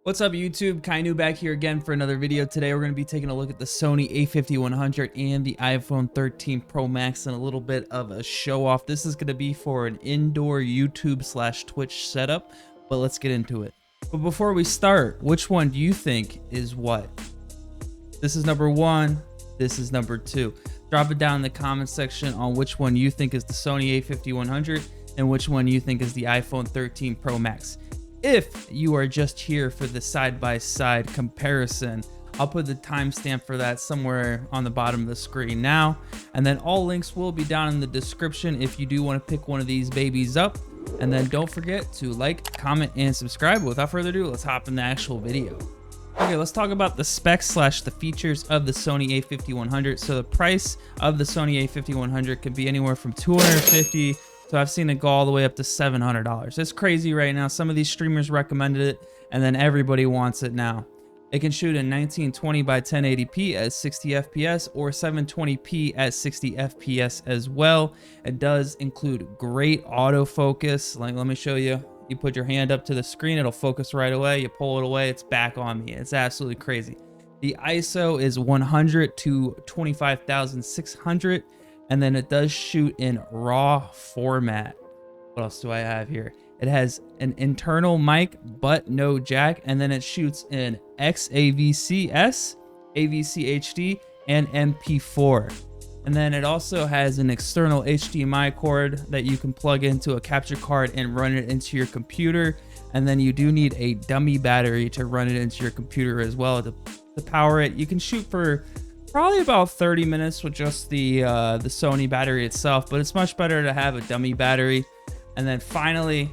What's up YouTube? Kainu back here again for another video. Today we're going to be taking a look at the Sony a5100 and the iPhone 13 Pro Max and a little bit of a show off. This is going to be for an indoor YouTube/Twitch setup, but let's get into it. But before we start, which one do you think is what? This is number one. This is number two. Drop it down in the comment section on which one you think is the Sony a5100 and which one you think is the iPhone 13 Pro Max. If you are just here for the side-by-side comparison, I'll put the timestamp for that somewhere on the bottom of the screen now. And then all links will be down in the description if you do want to pick one of these babies up. And then don't forget to like, comment, and subscribe. Without further ado, let's hop in the actual video. Okay, let's talk about the specs / the features of the Sony a5100. So the price of the Sony a5100 could be anywhere from $250. So I've seen it go all the way up to $700. It's crazy right now. Some of these streamers recommended it, and then everybody wants it now. It can shoot in 1920 by 1080p at 60 FPS or 720p at 60 FPS as well. It does include great autofocus. Like, let me show you. You put your hand up to the screen, it'll focus right away. You pull it away, it's back on me. It's absolutely crazy. The ISO is 100 to 25,600. And then it does shoot in RAW format. What else do I have here? It has an internal mic, but no jack. And then it shoots in XAVC-S, AVC HD, and MP4. And then it also has an external HDMI cord that you can plug into a capture card and run it into your computer. And then you do need a dummy battery to run it into your computer as well to power it. You can shoot for probably about 30 minutes with just the Sony battery itself, but it's much better to have a dummy battery. And then finally,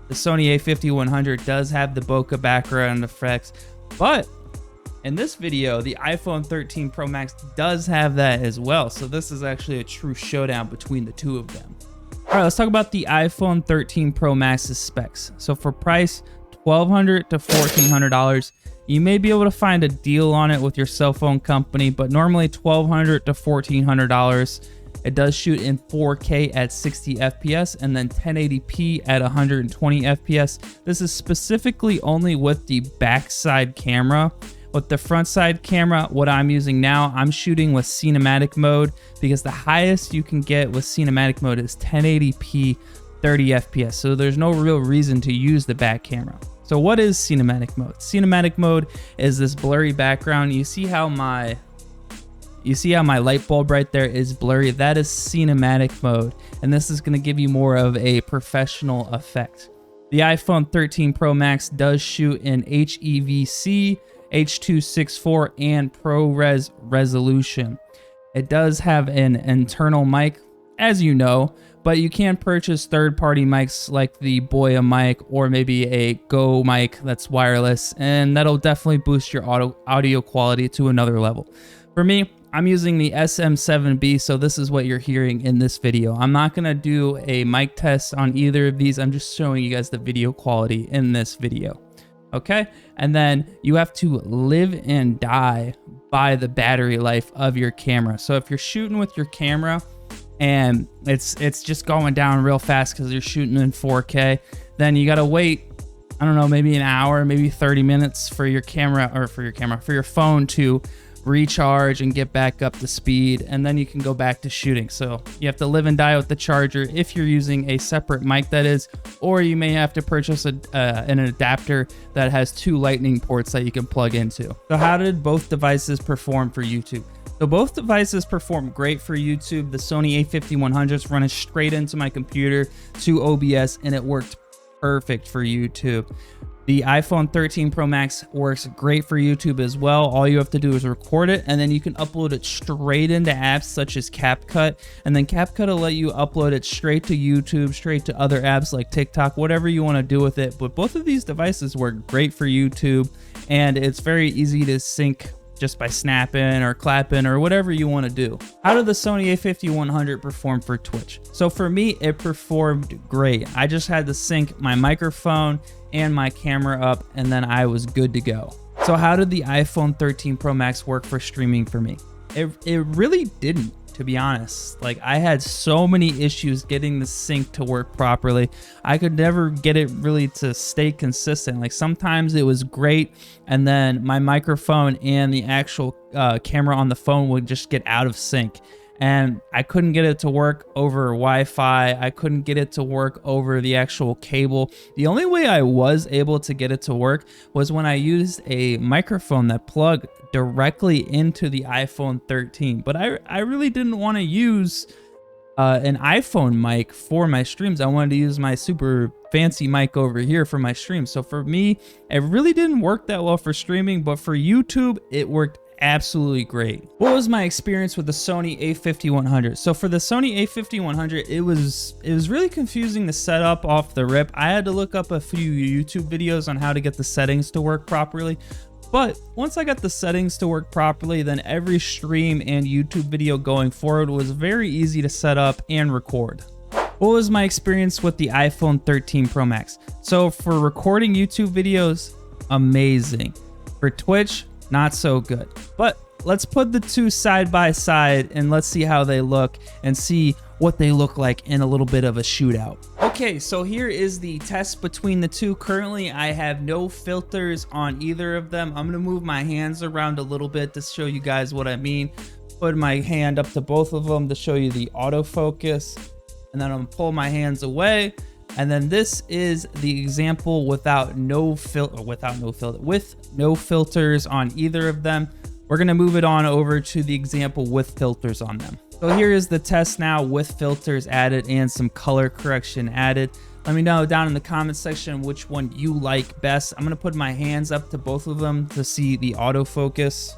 the Sony a5100 does have the bokeh background effects, but in this video, the iPhone 13 Pro Max does have that as well. So this is actually a true showdown between the two of them. All right, let's talk about the iPhone 13 Pro Max's specs. So for price, $1,200 to $1,400. You may be able to find a deal on it with your cell phone company, but normally $1,200 to $1,400. It does shoot in 4K at 60 FPS and then 1080p at 120 FPS. This is specifically only with the backside camera. With the front side camera, what I'm using now, I'm shooting with cinematic mode because the highest you can get with cinematic mode is 1080p 30 FPS. So there's no real reason to use the back camera. So what is cinematic mode? Cinematic mode is this blurry background. You see how my light bulb right there is blurry? That is cinematic mode. And this is going to give you more of a professional effect. The iPhone 13 Pro Max does shoot in HEVC, H.264, and ProRes resolution. It does have an internal mic, as you know, but you can purchase third-party mics like the Boya mic or maybe a Go mic that's wireless, and that'll definitely boost your audio quality to another level. For me, I'm using the SM7B, so this is what you're hearing in this video. I'm not going to do a mic test on either of these. I'm just showing you guys the video quality in this video. Okay, and then you have to live and die by the battery life of your camera. So if you're shooting with your camera and it's just going down real fast because you're shooting in 4K, then you gotta wait, I don't know, maybe an hour, maybe 30 minutes for your phone to recharge and get back up to speed, and then you can go back to shooting. So you have to live and die with the charger if you're using a separate mic, that is, or you may have to purchase an adapter that has 2 lightning ports that you can plug into. So how did both devices perform for YouTube? So both devices perform great for YouTube. The Sony a5100 is running straight into my computer to OBS, and it worked perfect for YouTube. The iPhone 13 Pro Max works great for YouTube as well. All you have to do is record it, and then you can upload it straight into apps such as CapCut, and then CapCut will let you upload it straight to YouTube, straight to other apps like TikTok, whatever you want to do with it. But both of these devices work great for YouTube, and it's very easy to sync just by snapping or clapping or whatever you want to do. How did the Sony a5100 perform for Twitch? So for me, it performed great. I just had to sync my microphone and my camera up, and then I was good to go. So how did the iPhone 13 Pro Max work for streaming for me? It really didn't. to be honest. Like, I had so many issues getting the sync to work properly. I could never get it really to stay consistent. Like, sometimes it was great, and then my microphone and the actual camera on the phone would just get out of sync. And I couldn't get it to work over Wi-Fi. I couldn't get it to work over the actual cable. The only way I was able to get it to work was when I used a microphone that plugged directly into the iPhone 13. But I really didn't want to use an iPhone mic for my streams. I wanted to use my super fancy mic over here for my streams. So for me, it really didn't work that well for streaming, but for YouTube, it worked absolutely great. What was my experience with the Sony a5100? So for the Sony a5100, it was really confusing to set up off the rip. I had to look up a few YouTube videos on how to get the settings to work properly. But once I got the settings to work properly, then every stream and YouTube video going forward was very easy to set up and record. What was my experience with the iPhone 13 Pro Max? So for recording YouTube videos, amazing. For Twitch, not so good. But let's put the two side by side and let's see how they look and see what they look like in a little bit of a shootout. Okay, so here is the test between the two. Currently, I have no filters on either of them. I'm gonna move my hands around a little bit to show you guys what I mean. Put my hand up to both of them to show you the autofocus, and then I'm gonna pull my hands away. And then this is the example with no filters on either of them. We're gonna move it on over to the example with filters on them. So here is the test now with filters added and some color correction added. Let me know down in the comment section which one you like best. I'm gonna put my hands up to both of them to see the autofocus.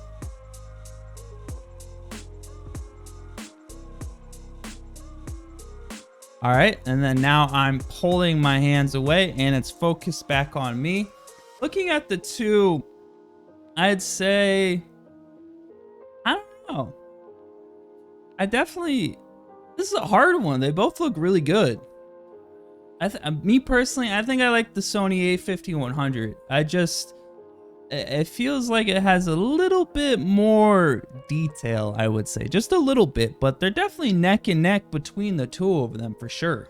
All right, and then now I'm pulling my hands away and it's focused back on me. Looking at the two, I'd say, I don't know. This is a hard one. They both look really good. Me personally, I think I like the Sony a5100. It feels like it has a little bit more detail, I would say. Just a little bit, but they're definitely neck and neck between the two of them for sure.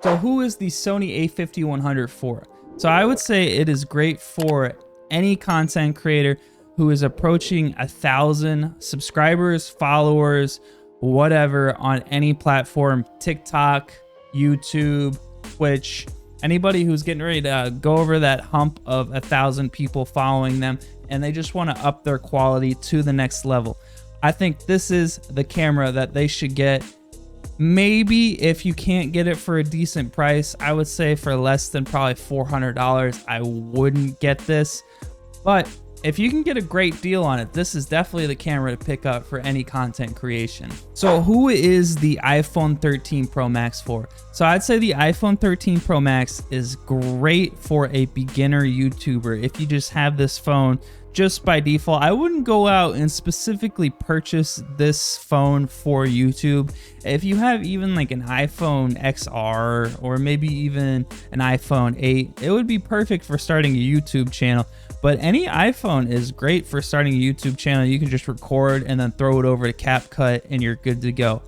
So who is the Sony a5100 for? So I would say it is great for any content creator who is approaching 1,000 subscribers, followers, whatever on any platform, TikTok, YouTube, Twitch. Anybody who's getting ready to go over that hump of 1,000 people following them and they just want to up their quality to the next level. I think this is the camera that they should get. Maybe if you can't get it for a decent price, I would say for less than probably $400, I wouldn't get this. But if you can get a great deal on it, this is definitely the camera to pick up for any content creation. So who is the iPhone 13 Pro Max for? So I'd say the iPhone 13 Pro Max is great for a beginner YouTuber. If you just have this phone just by default, I wouldn't go out and specifically purchase this phone for YouTube. If you have even like an iPhone XR or maybe even an iPhone 8, it would be perfect for starting a YouTube channel. But any iPhone is great for starting a YouTube channel. You can just record and then throw it over to CapCut and you're good to go.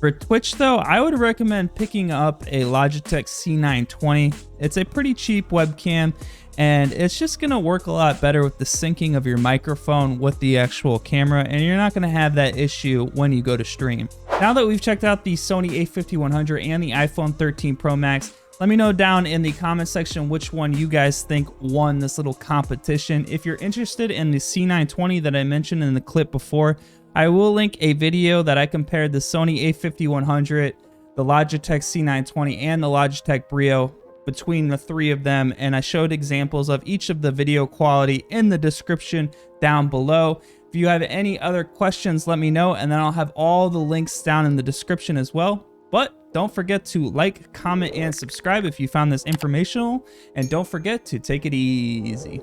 For Twitch though, I would recommend picking up a Logitech C920. It's a pretty cheap webcam and it's just gonna work a lot better with the syncing of your microphone with the actual camera, and you're not gonna have that issue when you go to stream. Now that we've checked out the Sony a5100 and the iPhone 13 Pro Max, let me know down in the comment section which one you guys think won this little competition. If you're interested in the C920 that I mentioned in the clip before, I will link a video that I compared the Sony a5100, the Logitech C920, and the Logitech Brio between the three of them, and I showed examples of each of the video quality in the description down below. If you have any other questions, let me know, and then I'll have all the links down in the description as well. But don't forget to like, comment, and subscribe if you found this informational, and don't forget to take it easy.